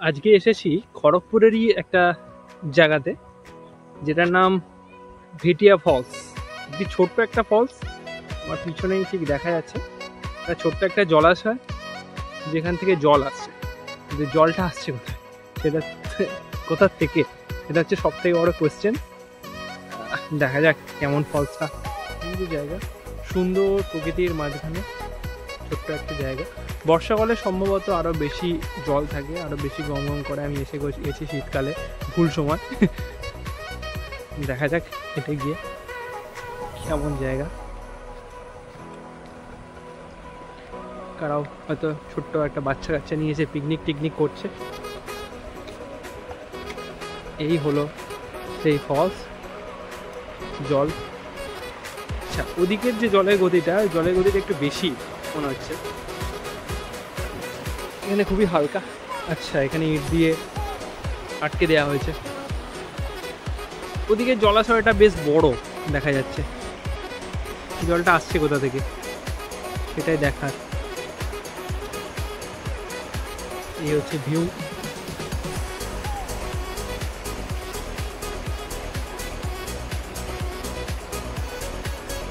আজকে এসেছি খড়গপুরেরই একটা জায়গাতে, যেটার নাম ভেটিয়া ফলস। একটি ছোট্ট একটা ফলস, আমার পিছনেই ঠিক দেখা যাচ্ছে। একটা ছোট্ট একটা জলাশয়, যেখান থেকে জল আসছে, কিন্তু জলটা আসছে কোথায়, সেটা কোথা থেকে, সেটা হচ্ছে সব থেকে বড় কোয়েশ্চেন। দেখা যাক কেমন ফলসটা। সুন্দর জায়গা, সুন্দর প্রকৃতির মাঝখানে ছোট্ট একটা জায়গা। বর্ষাকালে সম্ভবত আরও বেশি জল থাকে, আরও বেশি গম গম করে। আমি গেছি শীতকালে, ভুল সময়। দেখা যাক হেঁটে গিয়ে কেমন জায়গা। কারাও হয়তো ছোট্ট একটা বাচ্চা কাচ্চা নিয়ে এসে পিকনিক টিকনিক করছে। এই হলো সেই ফলস, জল। আচ্ছা, ওদিকের যে জলের গতিটা, জলের গতিটা একটু বেশি মনে হচ্ছে, এখানে খুবই হালকা। আচ্ছা, এখানে ইট দিয়ে আটকে দেওয়া হয়েছে। ওদিকে জলাশয়টা বেশ বড় দেখা যাচ্ছে, জলটা আসছে কোথা থেকে সেটাই দেখার। এই হচ্ছে ভিউ।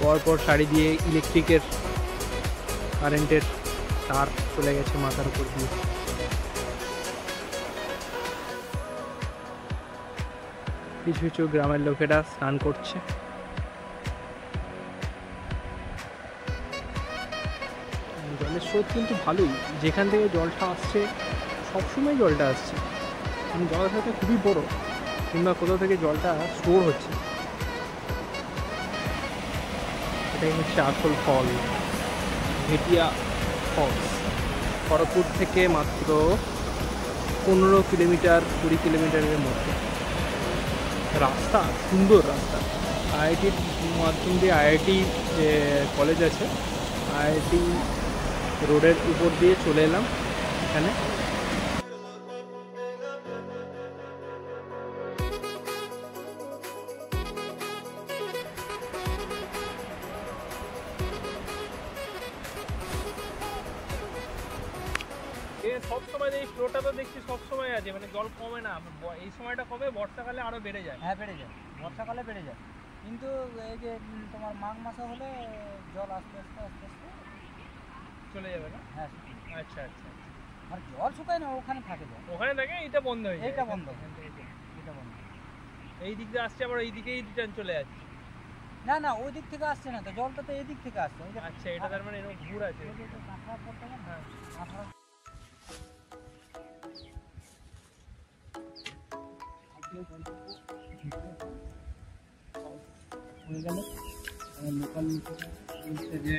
পরপর সারি দিয়ে ইলেকট্রিকের কারেন্টের তার চলে গেছে মাথার উপর দিয়ে। কিছু কিছু গ্রামের লোকেরা স্নান করছে। জলের স্রোত কিন্তু ভালোই, যেখান থেকে জলটা আসছে সবসময় জলটা আসছে। জলাশয়টা খুবই বড়, কিংবা কোথাও থেকে জলটা স্টোর হচ্ছে। এটাই হচ্ছে আসল ফল, ভেটিয়া ফলস। খড়গপুর থেকে মাত্র 15 কিলোমিটার 20 কিলোমিটারের মধ্যে। রাস্তা সুন্দর, রাস্তা আইআইটির মাধ্যম দিয়ে, আইআইটি যে কলেজ আছে, আইআইটি রোডের উপর দিয়ে চলে এলাম এখানে। সবসময় এই ফ্লোটা তো দেখছি সবসময় আছে, মানে জল কমে না। এই সময়টা কমে, বর্ষাকালে আরো বেড়ে যায়। হ্যাঁ, বেড়ে যায়, বর্ষাকালে বেড়ে যায়। কিন্তু এই যে তোমার মাঘ মাসে হলে জল আস্তে আস্তে আস্তে আস্তে চলে যাবে না? হ্যাঁ। আচ্ছা আচ্ছা, আর জল শুকায় না, ওখানে থাকে জল। ওখানে থাকে, এটা বন্ধ হয়ে যায়। এটা বন্ধ, এটা বন্ধ। এই দিক দিয়ে আসছে, আবার এই দিকেই রিটার্ন চলে যাচ্ছে। না না, ওই দিক থেকে আসছে না তো, জলটা তো এই দিক থেকে আসছে। আচ্ছা, এটা তার মানে এরকম ঘুর আছে। হ্যাঁ, হয়ে গেল। লোকাল বলছে যে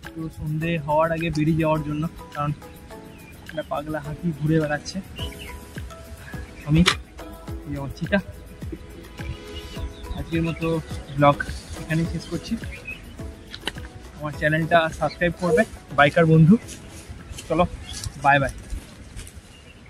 একটু সন্ধে হওয়ার আগে বেরিয়ে যাওয়ার জন্য, কারণ একটা পাগলা হাতি ঘুরে বেড়াচ্ছে। আমি চিতা আজকের মতো ব্লগ এখানেই শেষ করছি। আমার চ্যানেলটা সাবস্ক্রাইব করবে বাইকার বন্ধু। চলো, বাই বাই।